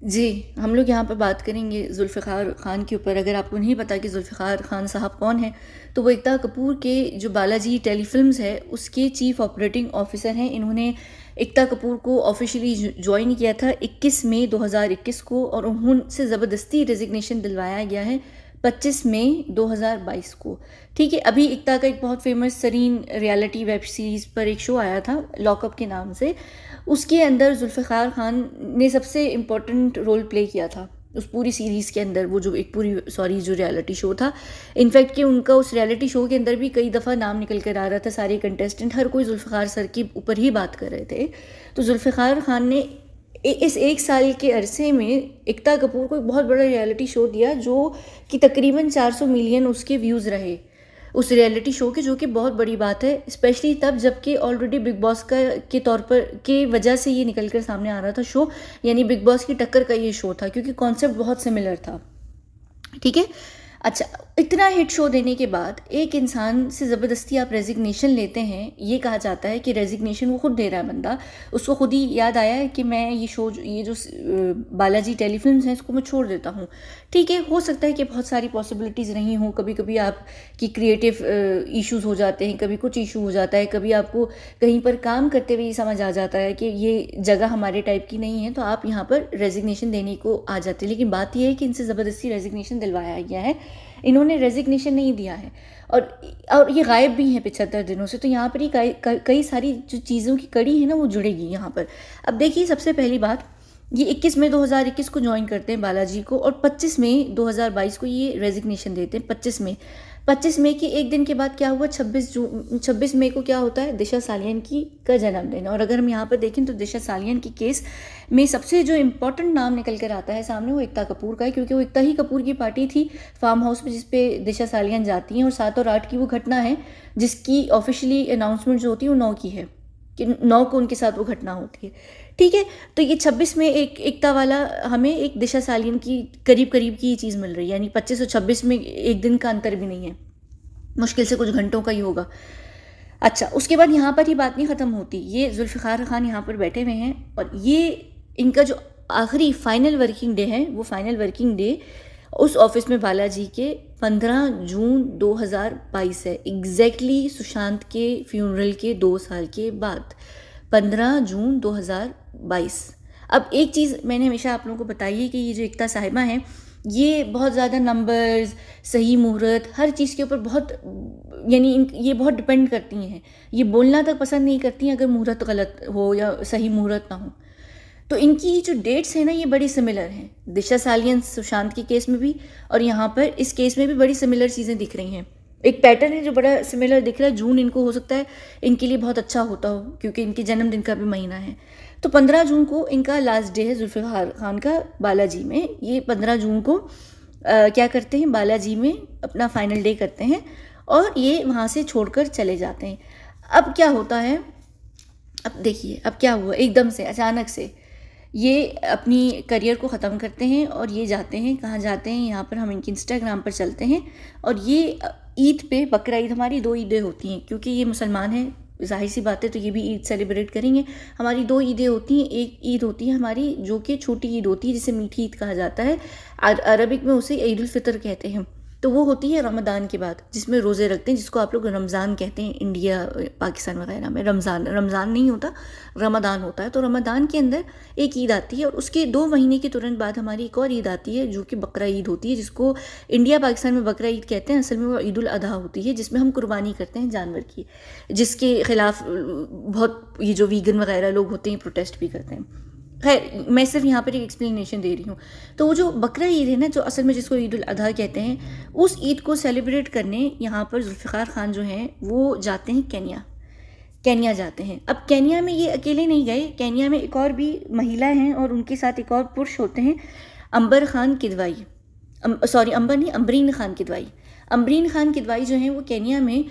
जी, हम लोग यहाँ पर बात करेंगे ज़ुल्फ़िकार ख़ान के ऊपर। अगर आपको नहीं पता कि ज़ुल्फ़िकार ख़ान साहब कौन हैं, तो वो एकता कपूर के जो बालाजी टेलीफ़िल्म्स है, उसके चीफ़ ऑपरेटिंग ऑफ़िसर हैं। इन्होंने एकता कपूर को ऑफ़िशियली जॉइन किया था 21 मई 2021 को, और उनसे ज़बरदस्ती रेज़िग्नेशन दिलवाया गया है 25 मई 2022 को। ठीक है, अभी एकता का एक बहुत फ़ेमस तरीन रियलिटी वेब सीरीज़ पर एक शो आया था, लॉकअप के नाम से। उसके अंदर ज़ुल्फ़िकार ख़ान ने सबसे इम्पोर्टेंट रोल प्ले किया था उस पूरी सीरीज़ के अंदर। वो जो एक पूरी सॉरी जो रियलिटी शो था, इनफैक्ट कि उनका उस रियलिटी शो के अंदर भी कई दफ़ा नाम निकल कर आ रहा था। सारे कंटेस्टेंट हर कोई ज़ुल्फ़िकार सर के ऊपर ही बात कर रहे थे। तो ज़ुल्फ़िकार ख़ान ने इस एक साल के अरसे में एकता कपूर को एक बहुत बड़ा रियलिटी शो दिया, जो कि तकरीबन 400 मिलियन उसके व्यूज़ रहे उस रियलिटी शो के, जो कि बहुत बड़ी बात है, स्पेशली तब जबकि ऑलरेडी बिग बॉस का के तौर पर के वजह से ये निकल कर सामने आ रहा था शो, यानी बिग बॉस की टक्कर का ये शो था, क्योंकि कॉन्सेप्ट बहुत सिमिलर था। ठीक है। अच्छा, इतना हिट शो देने के बाद एक इंसान से ज़बरदस्ती आप रेजिग्नेशन लेते हैं। ये कहा जाता है कि रेजिग्नेशन वो खुद दे रहा है बंदा, उसको खुद ही याद आया है कि मैं ये जो बालाजी टेलीफिल्म्स हैं इसको मैं छोड़ देता हूँ। ठीक है, हो सकता है कि बहुत सारी पॉसिबिलिटीज़ रही हों। कभी कभी आपकी क्रिएटिव इश्यूज़ हो जाते हैं, कभी कुछ इशू हो जाता है, कभी आपको कहीं पर काम करते हुए ये समझ आ जाता है कि ये जगह हमारे टाइप की नहीं है, तो आप यहाँ पर रेजिग्नेशन देने को आ जाते हैं। लेकिन बात यह है कि इनसे ज़बरदस्ती रेजिग्नेशन दिलवाया गया है, इन्होंने रेजिग्नेशन नहीं दिया है, और ये गायब भी हैं 75 दिनों से। तो यहाँ पर ही कई सारी जो चीज़ों की कड़ी है ना, वो जुड़ेगी यहाँ पर। अब देखिए, सबसे पहली बात, ये 21 मई 2021 को ज्वाइन करते हैं बालाजी को, और 25 मई 2022 को ये रेजिग्नेशन देते हैं। 25 मई के एक दिन के बाद क्या हुआ, 26 मई को क्या होता है, दिशा सालियन की का जन्मदिन। और अगर हम यहाँ पर देखें तो दिशा सालियन की केस में सबसे जो इम्पोर्टेंट नाम निकल कर आता है सामने, वो एकता कपूर का है, क्योंकि वो एकता ही कपूर की पार्टी थी फार्म हाउस में जिसपे दिशा सालियन जाती हैं। और 7 और 8 की वो घटना है जिसकी ऑफिशियली अनाउंसमेंट जो होती है वो 9 की है, कि 9 को उनके साथ वो घटना होती है। ठीक है, तो ये 26 में एक एकता वाला हमें एक दिशा सालियन की करीब करीब की ये चीज़ मिल रही है, यानी 25 और 26 में एक दिन का अंतर भी नहीं है, मुश्किल से कुछ घंटों का ही होगा। अच्छा, उसके बाद यहाँ पर ही बात नहीं ख़त्म होती। ये ज़ुल्फ़िकार ख़ान यहाँ पर बैठे हुए हैं, और ये इनका जो आखिरी फाइनल वर्किंग डे है, वो फाइनल वर्किंग डे उस ऑफिस में बालाजी के 15 जून 2022 है, एग्जैक्टली सुशांत के फ्यूनरल के 2 साल के बाद, 15 जून 2022। अब एक चीज़ मैंने हमेशा आप लोगों को बताई है कि ये जो एकता साहिबा हैं, ये बहुत ज़्यादा नंबर्स, सही मुहूर्त, हर चीज़ के ऊपर बहुत, यानी ये बहुत डिपेंड करती हैं। ये बोलना तक पसंद नहीं करती हैं अगर मुहूर्त गलत हो या सही मुहूर्त ना हो। तो इनकी जो डेट्स हैं ना, ये बड़ी सिमिलर हैं, दिशा सालियन सुशांत के केस में भी, और यहाँ पर इस केस में भी बड़ी सिमिलर चीज़ें दिख रही हैं। एक पैटर्न है जो बड़ा सिमिलर दिख रहा है। जून इनको हो सकता है इनके लिए बहुत अच्छा होता हो, क्योंकि इनके जन्मदिन का भी महीना है। तो 15 जून को इनका लास्ट डे है ज़ुल्फ़िकार ख़ान का बालाजी में। ये 15 जून को क्या करते हैं, बालाजी में अपना फाइनल डे करते हैं, और ये वहाँ से छोड़कर चले जाते हैं। अब क्या होता है, अब देखिए अब क्या हुआ, एकदम से अचानक से ये अपनी करियर को ख़त्म करते हैं, और ये जाते हैं, कहाँ जाते हैं, यहाँ पर हम इनके इंस्टाग्राम पर चलते हैं। और ये ईद पे, बकरा ईद, हमारी 2 ईदें होती हैं, क्योंकि ये मुसलमान हैं, जाहिर सी बात है, तो ये भी ईद सेलिब्रेट करेंगे। हमारी 2 ईदें होती हैं। एक ईद होती है हमारी जो कि छोटी ईद होती है, जिसे मीठी ईद कहा जाता है, अरबिक में उसे ईद उल फितर कहते हैं। तो वो होती है रमज़ान के बाद, जिसमें रोज़े रखते हैं, जिसको आप लोग रमज़ान कहते हैं इंडिया पाकिस्तान वगैरह में। रमज़ान नहीं होता, रमदान होता है। तो रमदान के अंदर एक ईद आती है, और उसके 2 महीने के तुरंत बाद हमारी एक और ईद आती है, जो कि बकरा ईद होती है, जिसको इंडिया पाकिस्तान में बकरा ईद कहते हैं। असल में वो ईद उल अधा होती है, जिसमें हम कुर्बानी करते हैं जानवर की, जिसके खिलाफ बहुत ये जो वीगन वगैरह लोग होते हैं प्रोटेस्ट भी करते हैं। खैर, मैं सिर्फ यहाँ पर एक एक्सप्लेनेशन दे रही हूँ। तो वो जो बकरा ईद है ना, जो असल में जिसको ईद उल अधा कहते हैं, उस ईद को सेलिब्रेट करने यहाँ पर ज़ुल्फ़िकार ख़ान जो हैं वो जाते हैं केन्या जाते हैं। अब केन्या में ये अकेले नहीं गए, केन्या में एक और भी महिला हैं, और उनके साथ एक और पुरुष होते हैं, अंबर खान किदवाई। सॉरी, अंबर नहीं, अम्बरीन खान किदवाई। अम्बरीन खान किदवाई जो हैं वो केन्या में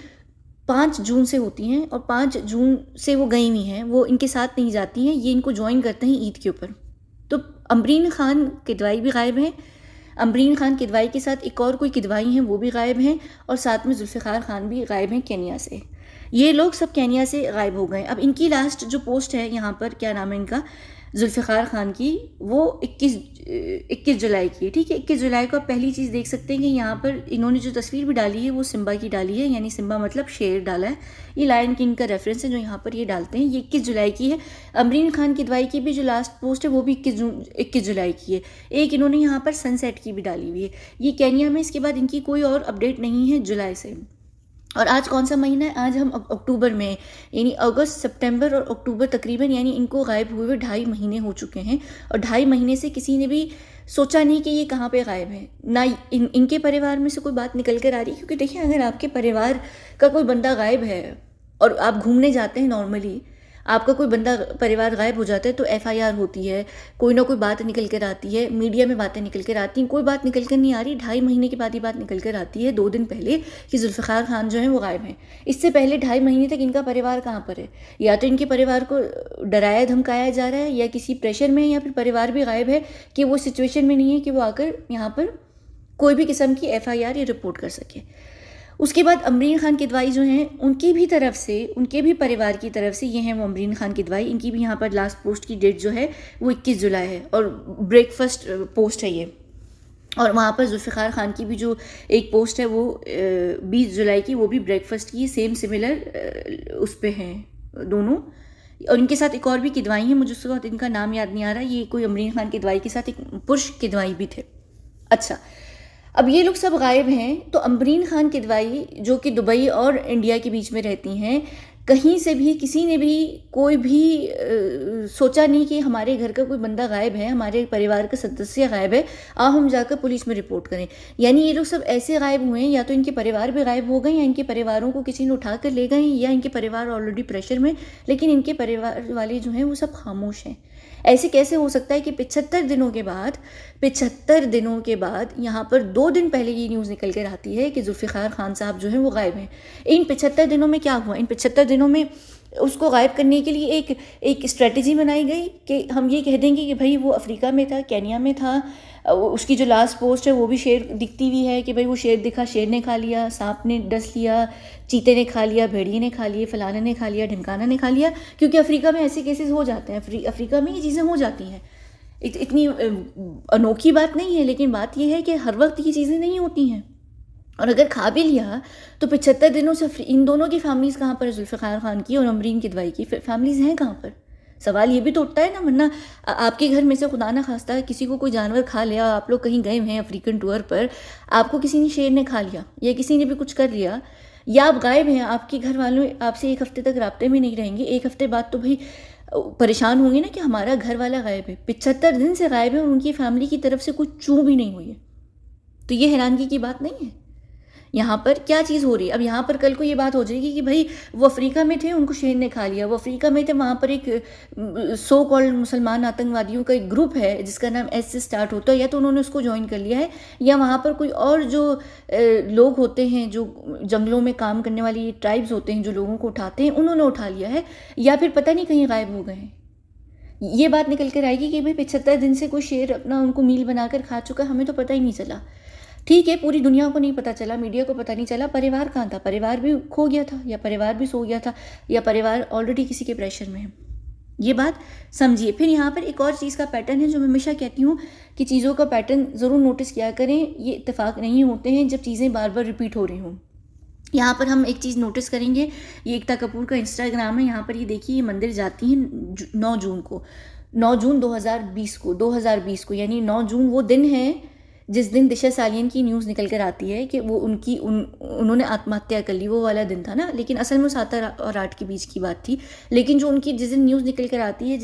5 जून से होती हैं, और 5 जून से वो गई हुई हैं, वो इनके साथ नहीं जाती हैं, ये इनको ज्वाइन करते हैं ईद के ऊपर। तो अम्बरीन खान किदवाई भी गायब हैं, अम्बरीन खान किदवाई के साथ एक और कोई किदवाई हैं, वो भी गायब हैं, और साथ में ज़ुल्फ़िकार ख़ान भी गायब हैं केन्या से। ये लोग सब केन्या से गायब हो गए। अब इनकी लास्ट जो पोस्ट है यहाँ पर, क्या नाम है इनका, जुल्फ़िकार खान की, वो 21 जुलाई की है, ठीक है। 21 जुलाई को आप पहली चीज़ देख सकते हैं कि यहाँ पर इन्होंने जो तस्वीर भी डाली है वो सिम्बा की डाली है, यानी सिम्बा मतलब शेर डाला है। ये लायन किंग का रेफरेंस है जो यहाँ पर ये डालते हैं। ये 21 जुलाई की है। अमरीन खान किदवाई की भी जो लास्ट पोस्ट है वो भी 21 जुलाई की है। एक इन्होंने यहाँ पर सनसेट की भी डाली हुई है। ये केन्या में, इसके बाद इनकी कोई और अपडेट नहीं है जुलाई से। और आज कौन सा महीना है? आज हम अक्टूबर में, यानी अगस्त, सितंबर और अक्टूबर तकरीबन, यानी इनको गायब हुए 2.5 महीने हो चुके हैं। और 2.5 महीने से किसी ने भी सोचा नहीं कि ये कहाँ पे गायब है। ना इनके परिवार में से कोई बात निकल कर आ रही, क्योंकि देखिए अगर आपके परिवार का कोई बंदा गायब है और आप घूमने जाते हैं, नॉर्मली आपका कोई बंदा परिवार गायब हो जाता है तो एफआईआर होती है, कोई ना कोई बात निकल कर आती है, मीडिया में बातें निकल कर आती हैं। कोई बात निकल कर नहीं आ रही, 2.5 महीने के बाद ये बात निकल कर आती है 2 दिन पहले कि जुल्फ़िकार खान जो है वो गायब हैं। इससे पहले 2.5 महीने तक इनका परिवार कहाँ पर है? या तो इनके परिवार को डराया धमकाया जा रहा है, या किसी प्रेशर में, या फिर परिवार भी गायब है कि वो सिचुएशन में नहीं है कि वो आकर यहाँ पर कोई भी किस्म की एफआईआर या रिपोर्ट कर सके। उसके बाद अमरीन खान किदवाई जो हैं, उनकी भी तरफ से, उनके भी परिवार की तरफ से, ये हैं वो अमरीन खान किदवाई, इनकी भी यहाँ पर लास्ट पोस्ट की डेट जो है वो 21 जुलाई है और ब्रेकफास्ट पोस्ट है ये। और वहाँ पर जुल्फ़िकार खान की भी जो एक पोस्ट है वो 20 जुलाई की, वो भी ब्रेकफास्ट की, सेम सिमिलर उस पर हैं दोनों। और इनके साथ एक और भी किदवाई हैं, मुझे उसके बाद इनका नाम याद नहीं आ रहा। ये कोई अमरीन खान किदवाई के साथ एक पुरुष किदवाई भी थे। अच्छा, अब ये लोग सब गायब हैं, तो अमरीन खान किदवाई जो कि दुबई और इंडिया के बीच में रहती हैं, कहीं से भी किसी ने भी कोई भी सोचा नहीं कि हमारे घर का कोई बंदा गायब है, हमारे परिवार का सदस्य गायब है, आओ हम जाकर पुलिस में रिपोर्ट करें। यानी ये लोग सब ऐसे गायब हुए हैं, या तो इनके परिवार भी गायब हो गए, या इनके परिवारों को किसी ने उठा कर ले गए, या इनके परिवार ऑलरेडी प्रेशर में, लेकिन इनके परिवार वाले जो हैं वो सब खामोश हैं। ऐसे कैसे हो सकता है कि 75 दिनों के बाद यहाँ पर 2 दिन पहले ये न्यूज़ निकल कर आती है कि जुल्फ़िकार खान साहब जो हैं वो गायब हैं। इन 75 दिनों में क्या हुआ? इन 75 दिनों में उसको गायब करने के लिए एक स्ट्रेटजी बनाई गई कि हम ये कह देंगे कि भाई वो अफ्रीका में था, केन्या में था। उसकी जो लास्ट पोस्ट है वो भी शेर दिखती हुई है कि भाई वो शेर दिखा, शेर ने खा लिया, सांप ने डस लिया, चीते ने खा लिया, भेड़िए ने खा लिए, फलाना ने खा लिया, ढिमकाना ने खा लिया। क्योंकि अफ्रीका में ऐसे केसेस हो जाते हैं, अफ्रीका में ये चीज़ें हो जाती हैं। इतनी अनोखी बात नहीं है, लेकिन बात यह है कि हर वक्त ये चीज़ें नहीं होती हैं। और अगर खा भी लिया तो 75 दिनों से इन दोनों की फैमिलीज़ कहाँ पर है? जुल्फ़िकार खान की और अमरीन किदवाई की फैमिलीज़ हैं कहाँ पर? सवाल ये भी तो उठता है ना। वरना आपके घर में से खुदा ना खास्ता किसी को कोई जानवर खा लिया, आप लोग कहीं गए हैं अफ्रीकन टूर पर, आपको किसी ने शेर ने खा लिया या किसी ने भी कुछ कर लिया, या आप गायब हैं, आपके घर वालों आपसे 1 हफ्ते तक राब्ते में नहीं रहेंगे। 1 हफ्ते बाद तो भाई परेशान होंगे ना कि हमारा घर वाला गायब है। 75 दिन से गायब है और उनकी फैमिली की तरफ से कुछ चूं भी नहीं हुई है। तो ये हैरानगी की बात नहीं है। यहाँ पर क्या चीज़ हो रही है? अब यहाँ पर कल को ये बात हो जाएगी कि भाई वो अफ्रीका में थे, उनको शेर ने खा लिया, वो अफ्रीका में थे, वहाँ पर एक सो कॉल्ड मुसलमान आतंकवादियों का एक ग्रुप है जिसका नाम एस से स्टार्ट होता है, या तो उन्होंने उसको ज्वाइन कर लिया है, या वहाँ पर कोई और जो लोग होते हैं, जो जंगलों में काम करने वाली ट्राइब्स होते हैं, जो लोगों को उठाते हैं, उन्होंने उठा लिया है, या फिर पता नहीं कहीं गायब हो गए हैं। ये बात निकल कर आएगी कि भाई 75 दिन से कोई शेर अपना उनको मील बनाकर खा चुका, हमें तो पता ही नहीं चला। ठीक है, पूरी दुनिया को नहीं पता चला, मीडिया को पता नहीं चला, परिवार कहाँ था? परिवार भी खो गया था, या परिवार भी सो गया था, या परिवार ऑलरेडी किसी के प्रेशर में है। ये बात समझिए। फिर यहाँ पर एक और चीज़ का पैटर्न है जो मैं हमेशा कहती हूँ कि चीज़ों का पैटर्न ज़रूर नोटिस किया करें। ये इत्तेफाक नहीं होते हैं जब चीज़ें बार बार रिपीट हो रही हों। यहाँ पर हम एक चीज़ नोटिस करेंगे, ये एकता कपूर का इंस्टाग्राम है, यहाँ पर ये देखिए, ये मंदिर जाती हैं 9 जून को, 9 जून 2020 को, यानी 9 जून वो दिन है जिस दिन दिशा सालियन की न्यूज़ निकल कर आती है कि वो उन्होंने आत्महत्या कर ली। वो वाला दिन था ना, लेकिन असल में 7 और 8 के बीच की बात थी। लेकिन जो उनकी जिस दिन न्यूज़ निकल कर आती है,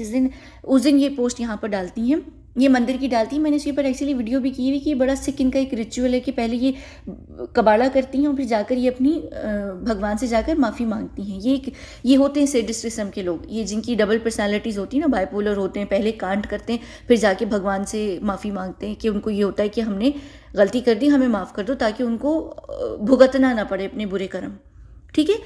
उस दिन ये पोस्ट यहाँ पर डालती हैं, ये मंदिर की डालती है। मैंने इसके ऊपर एक्चुअली वीडियो भी की हुई कि बड़ा सिख इनका एक रिचुअल है कि पहले ये कबाड़ा करती हैं और फिर जाकर ये अपनी भगवान से जाकर माफ़ी मांगती हैं। ये होते हैं सैडिस्ट किस्म के लोग, ये जिनकी डबल पर्सनालिटीज़ होती है ना, बाइपोलर होते हैं, पहले कांड करते हैं फिर जाके भगवान से माफ़ी मांगते हैं कि उनको ये होता है कि हमने गलती कर दी, हमें माफ़ कर दो, ताकि उनको भुगतना ना पड़े अपने बुरे कर्म। ठीक है,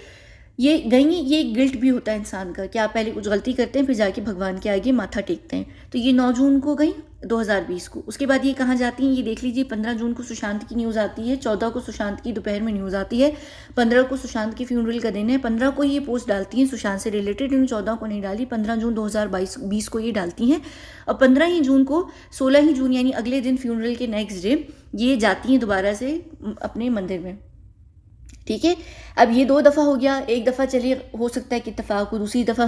ये गई, ये एक गिल्ट भी होता है इंसान का कि आप पहले कुछ गलती करते हैं फिर जाके भगवान के आगे माथा टेकते हैं। तो ये 9 जून को गई 2020 को। उसके बाद ये कहाँ जाती हैं ये देख लीजिए। 15 जून को सुशांत की न्यूज़ आती है, 14 को सुशांत की दोपहर में न्यूज़ आती है, 15 को सुशांत की फ्यूनरल का दिन है, 15 को ये पोस्ट डालती हैं सुशांत से रिलेटेड, इन्होंने 14 को नहीं डाली, 15 जून 2020 को ये डालती हैं। और 15 ही जून को, 16 ही जून यानी अगले दिन फ्यूनरल के नेक्स्ट डे ये जाती हैं दोबारा से अपने मंदिर में। ठीक है, अब ये 2 दफ़ा हो गया। एक दफ़ा चलिए हो सकता है कि इत्तेफाक हो, दूसरी दफ़ा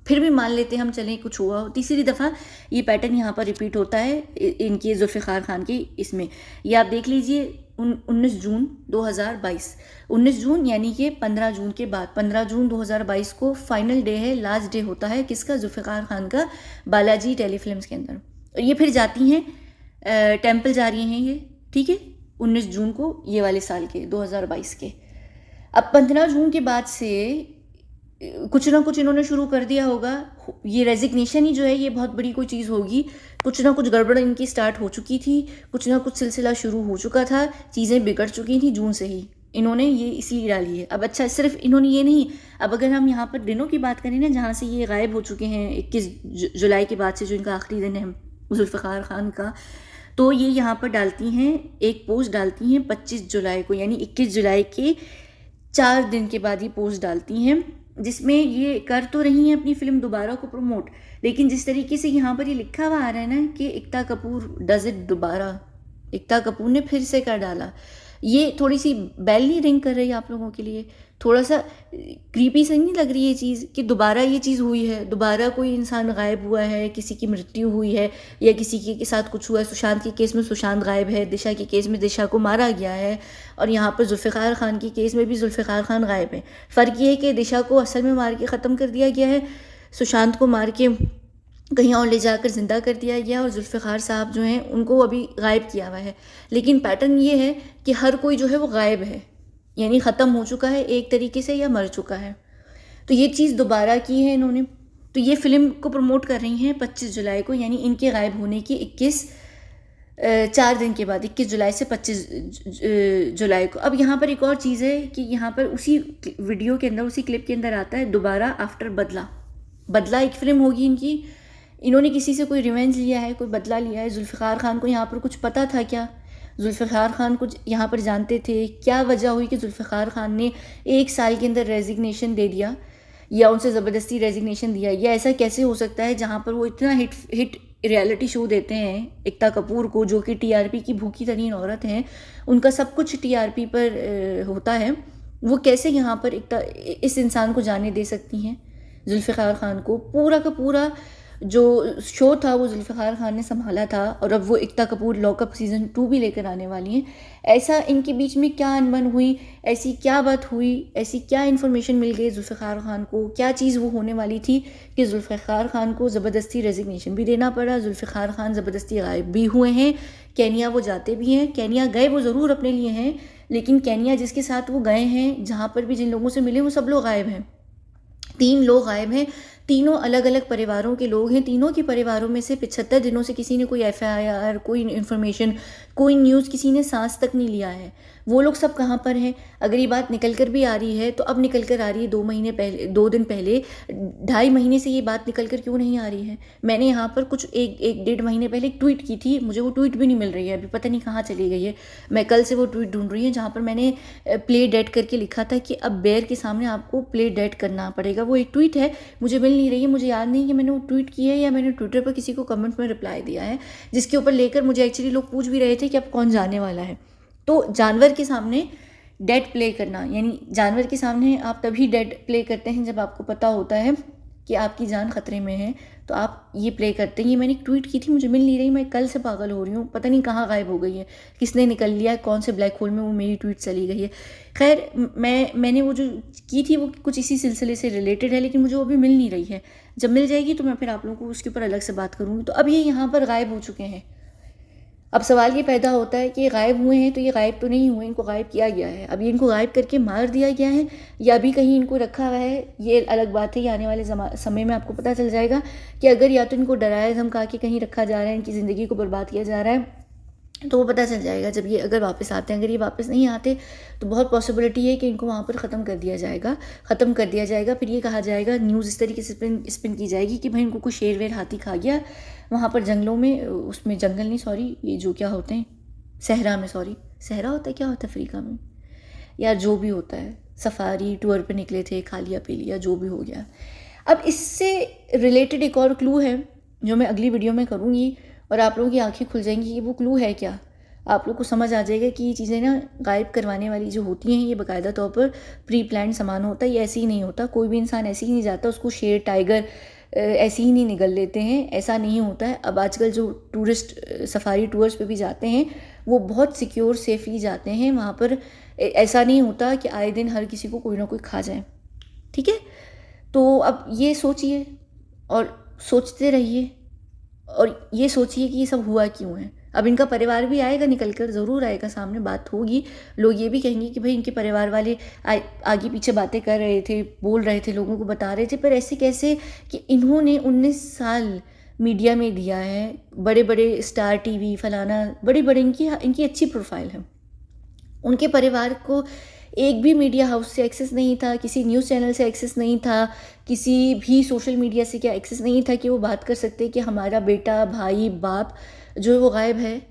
फिर भी मान लेते हैं हम चलें कुछ हुआ हो, तीसरी दफ़ा ये पैटर्न यहाँ पर रिपीट होता है इनके जुल्फ़िकार खान के इसमें। ये आप देख लीजिए 19 जून 2022, 19 जून यानी कि 15 जून के बाद, 15 जून 2022 को फाइनल डे है, लास्ट डे होता है किसका, जुल्फ़िकार खान का बालाजी टेलीफिल्म्स के अंदर। और ये फिर जाती हैं टेम्पल जा रही हैं ये, ठीक है, 19 जून को ये वाले साल के 2022 के। अब 15 जून के बाद से कुछ ना कुछ इन्होंने शुरू कर दिया होगा। ये रेजिग्नेशन ही जो है ये बहुत बड़ी कोई चीज़ होगी। कुछ ना कुछ गड़बड़ इनकी स्टार्ट हो चुकी थी, कुछ ना कुछ सिलसिला शुरू हो चुका था, चीज़ें बिगड़ चुकी थी जून से ही, इन्होंने ये इसलिए डाली है। अब अच्छा, सिर्फ इन्होंने ये नहीं, अब अगर हम यहाँ पर दिनों की बात करें ना जहाँ से ये गायब हो चुके हैं, 21 जुलाई के बाद से जो इनका आखिरी दिन है जुल्फ़िकार खान का, तो ये यहाँ पर डालती हैं, एक पोस्ट डालती हैं 25 जुलाई को, यानी 21 जुलाई के 4 दिन के बाद ये पोस्ट डालती हैं, जिसमें ये कर तो रही हैं अपनी फिल्म दोबारा को प्रमोट, लेकिन जिस तरीके से यहाँ पर ये लिखा हुआ आ रहा है ना कि एकता कपूर डज इट दोबारा, एकता कपूर ने फिर से कर डाला, ये थोड़ी सी बेल नहीं रिंग कर रही आप लोगों के लिए? थोड़ा सा क्रीपी से नहीं लग रही ये चीज़ कि दोबारा ये चीज़ हुई है, दोबारा कोई इंसान गायब हुआ है, किसी की मृत्यु हुई है या किसी के साथ कुछ हुआ है। सुशांत के केस में सुशांत गायब है, दिशा के केस में दिशा को मारा गया है, और यहाँ पर जुल्फ़िकार खान के केस में भी जुल्फ़िकार खान गायब है। फ़र्क ये है कि दिशा को असल में मार के ख़त्म कर दिया गया है, सुशांत को मार के कहीं और ले जाकर ज़िंदा कर दिया गया, और जुल्फ़िकार साहब जो हैं उनको अभी गायब किया हुआ है। लेकिन पैटर्न ये है कि हर कोई जो है वो गायब है, यानी ख़त्म हो चुका है एक तरीके से या मर चुका है। तो ये चीज़ दोबारा की है इन्होंने। तो ये फ़िल्म को प्रमोट कर रही हैं 25 जुलाई को, यानी इनके गायब होने की 4 दिन के बाद, 21 जुलाई से 25 जुलाई को। अब यहाँ पर एक और चीज़ है कि यहाँ पर उसी वीडियो के अंदर, उसी क्लिप के अंदर आता है दोबारा आफ्टर बदला। बदला एक फ़िल्म होगी इनकी, इन्होंने किसी से कोई रिवेंज लिया है, कोई बदला लिया है। जुल्फ़िकार खान को यहाँ पर कुछ पता था क्या? जुल्फ़िकार खान कुछ यहाँ पर जानते थे? क्या वजह हुई कि जुल्फ़िकार खान ने 1 साल के अंदर रेजिग्नेशन दे दिया या उनसे ज़बरदस्ती रेजिग्नेशन दिया? या ऐसा कैसे हो सकता है जहाँ पर वो इतना हिट रियलिटी शो देते हैं एकता कपूर को, जो कि टीआरपी की भूखी तरीन औरत हैं, उनका सब कुछ टीआरपी पर होता है, वो कैसे यहाँ पर इस इंसान को जाने दे सकती हैं? जुल्फ़िकार खान को पूरा का पूरा जो शो था वो जुल्फ़िकार खान ने संभाला था, और अब वो एकता कपूर लॉकअप सीज़न 2 भी लेकर आने वाली हैं। ऐसा इनके बीच में क्या अनबन हुई, ऐसी क्या बात हुई, ऐसी क्या इन्फॉर्मेशन मिल गई जुल्फ़िकार खान को, क्या चीज़ वो होने वाली थी कि जुल्फ़िकार खान को ज़बरदस्ती रेजिग्नेशन भी देना पड़ा? जुल्फ़िकार खान ज़बरदस्ती गायब भी हुए हैं, केन्या वो जाते भी हैं, केन्या गए वो ज़रूर अपने लिए हैं, लेकिन केन्या जिसके साथ वो गए हैं, जहाँ पर भी जिन लोगों से मिले, वो सब लोग गायब हैं। 3 लोग गायब हैं, तीनों अलग अलग परिवारों के लोग हैं। तीनों के परिवारों में से 75 दिनों से किसी ने कोई FIR, कोई इन्फॉर्मेशन, कोई न्यूज़ किसी ने सांस तक नहीं लिया है। वो लोग सब कहाँ पर हैं? अगर ये बात निकल कर भी आ रही है तो अब निकल कर आ रही है 2 महीने पहले, 2 दिन पहले, 2.5 महीने से ये बात निकल कर क्यों नहीं आ रही है? मैंने यहाँ पर कुछ एक 1.5 महीने पहले एक ट्वीट की थी, मुझे वो ट्वीट भी नहीं मिल रही है, अभी पता नहीं कहाँ चली गई है। मैं कल से वो ट्वीट ढूंढ रही हूँ जहाँ पर मैंने प्ले डेड करके लिखा था कि अब बेयर के सामने आपको प्ले डेड करना पड़ेगा। वो एक ट्वीट है, मुझे मिल नहीं रही है, मुझे याद नहीं कि मैंने वो ट्वीट की है या मैंने ट्विटर पर किसी को कमेंट में रिप्लाई दिया है, जिसके ऊपर लेकर मुझे एक्चुअली लोग पूछ भी रहे थे कि अब कौन जाने वाला है। तो जानवर के सामने डेड प्ले करना, यानी जानवर के सामने आप तभी डेड प्ले करते हैं जब आपको पता होता है कि आपकी जान खतरे में है, तो आप ये प्ले करते हैं। ये मैंने एक ट्वीट की थी, मुझे मिल नहीं रही, मैं कल से पागल हो रही हूँ, पता नहीं कहाँ गायब हो गई है, किसने निकल लिया, कौन से ब्लैक होल में वो मेरी ट्वीट चली गई है। खैर, मैंने वो जो की थी वो कुछ इसी सिलसिले से रिलेटेड है, लेकिन मुझे वो भी मिल नहीं रही है। जब मिल जाएगी तो मैं फिर आप लोगों को उसके ऊपर अलग से बात करूँगी। तो अब ये यहाँ पर गायब हो चुके हैं। अब सवाल ये पैदा होता है कि ये गायब हुए हैं तो ये गायब तो नहीं हुए, इनको गायब किया गया है। अब ये इनको गायब करके मार दिया गया है या अभी कहीं इनको रखा हुआ है, ये अलग बात है। ये आने वाले समय में आपको पता चल जाएगा कि अगर या तो इनको डराया धमका के कहीं रखा जा रहा है, इनकी ज़िंदगी को बर्बाद किया जा रहा है, तो वो पता चल जाएगा जब ये अगर वापस आते हैं। अगर ये वापस नहीं आते तो बहुत पॉसिबिलिटी है कि इनको वहाँ पर ख़त्म कर दिया जाएगा, फिर ये कहा जाएगा, न्यूज़ इस तरीके से स्पिन की जाएगी कि भाई इनको कोई शेर वेर हाथी खा गया वहाँ पर जंगलों में, उसमें जंगल नहीं सॉरी, ये जो क्या होते हैं सहरा में, सॉरी सहरा होता है, क्या होता है अफ्रीका में, या जो भी होता है, सफारी टूर पे निकले थे, खा लिया पी लिया, जो भी हो गया। अब इससे रिलेटेड एक और क्लू है जो मैं अगली वीडियो में करूँगी, और आप लोगों की आंखें खुल जाएंगी कि वो क्लू है क्या। आप लोग को समझ आ जाएगा कि ये चीज़ें ना गायब करवाने वाली जो होती हैं, ये बाकायदा तौर पर प्री प्लान सामान होता है, ये ऐसे ही नहीं होता। कोई भी इंसान ऐसे ही नहीं जाता, उसको शेर टाइगर ऐसे ही नहीं निगल लेते हैं, ऐसा नहीं होता है। अब आजकल जो टूरिस्ट सफारी टूर्स पे भी जाते हैं वो बहुत सिक्योर सेफली जाते हैं, वहाँ पर ऐसा नहीं होता कि आए दिन हर किसी को कोई ना कोई खा जाए, ठीक है। तो अब ये सोचिए और सोचते रहिए, और ये सोचिए कि ये सब हुआ क्यों है। अब इनका परिवार भी आएगा निकल कर, ज़रूर आएगा, सामने बात होगी, लोग ये भी कहेंगे कि भाई इनके परिवार वाले आगे पीछे बातें कर रहे थे, बोल रहे थे, लोगों को बता रहे थे, पर ऐसे कैसे कि इन्होंने 19 साल मीडिया में दिया है, बड़े बड़े स्टार टीवी फलाना, बड़े बड़े इनकी अच्छी प्रोफाइल है। उनके परिवार को एक भी मीडिया हाउस से एक्सेस नहीं था, किसी न्यूज़ चैनल से एक्सेस नहीं था, किसी भी सोशल मीडिया से क्या एक्सेस नहीं था कि वो बात कर सकते कि हमारा बेटा, भाई, बाप जो है वो गायब है।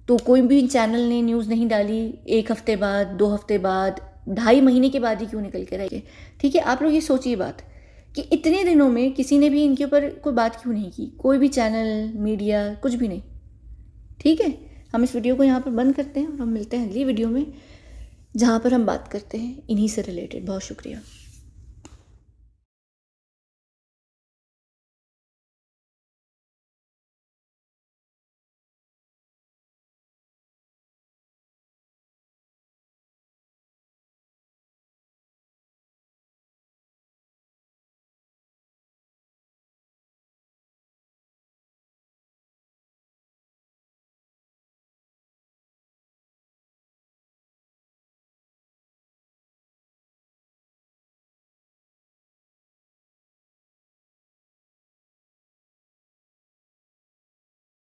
तो कोई भी चैनल ने न्यूज़ नहीं डाली, 1 हफ्ते बाद, 2 हफ्ते बाद, 2.5 महीने के बाद ही क्यों निकल कर आएंगे, ठीक है। आप लोग ये सोचिए बात कि इतने दिनों में किसी ने भी इनके ऊपर कोई बात क्यों नहीं की, कोई भी चैनल, मीडिया, कुछ भी नहीं, ठीक है। हम इस वीडियो को यहाँ पर बंद करते हैं और हम मिलते हैं अगली वीडियो में, जहाँ पर हम बात करते हैं इन्हीं से रिलेटेड। बहुत शुक्रिया।